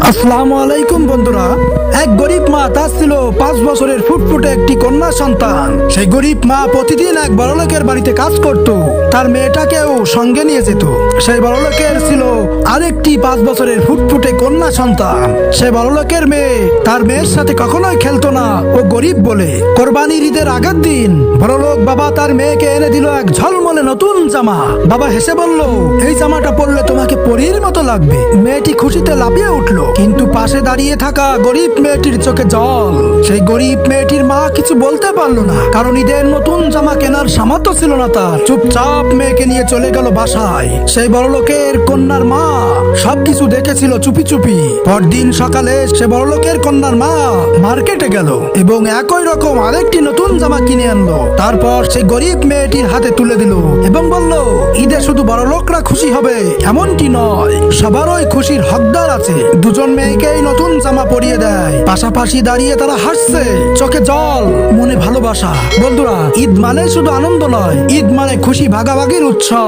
আসসালামু আলাইকুম বন্ধুরা। এক গরিব মা, তার ছিল 5 বছরের ফুটফুটে একটি কন্যা সন্তান। সেই গরিব মা প্রতিদিন এক বড়লোকের বাড়িতে কাজ করত, তার মেয়েটাকেও সঙ্গে নিয়ে যেত। সেই বড়লোকের ছিল আরেকটি 5 বছরের ফুটফুটে কন্যা সন্তান। সেই বড়লোকের মেয়ে তার মেয়ের সাথে কখনোই খেলতো না, ও গরিব বলে। কোরবানির ঈদের আগের দিন বড়লোক বাবা তার মেয়েকে এনে দিল এক ঝলমলে নতুন জামা। বাবা হেসে বলল, এই জামাটা পরলে তোমাকে পরীর মতো লাগবে। মেয়েটি খুশিতে লাফিয়ে উঠলো, কিন্তু পাশে দাঁড়িয়ে থাকা গরিব মেয়েটির চোখে জল। সেই গরিব মেয়েটির মা কিছু বলতে পারলো না, কারণ ঈদের নতুন জামা কেনার সামর্থ্য ছিল না তার। চুপচাপ মেয়েকে নিয়ে চলে গেল বাসায়। সেই বড়লোকের কন্যার মা সবকিছু দেখেছিল চুপি চুপি। পরদিন সকালে সে বড়লোকের কন্যার মা মার্কেটে গেল এবং একই রকম আরেকটি নতুন জামা কিনে আনলো। তারপর সেই গরিব মেয়েটির হাতে তুলে দিল এবং বলল, ঈদে শুধু বড়লোকরা খুশি হবে এমনটি নয়, সবারই খুশির হকদার আছে। দুজন মেয়েকেই নতুন জামা পরিয়ে দেয়। পাশাপাশি দাঁড়িয়ে তারা হাসছে, চোখে জল, মনে ভালোবাসা। বন্ধুরা, ঈদ মানে শুধু আনন্দ নয়, ঈদ মানে খুশি ভাগাভাগির উৎসব।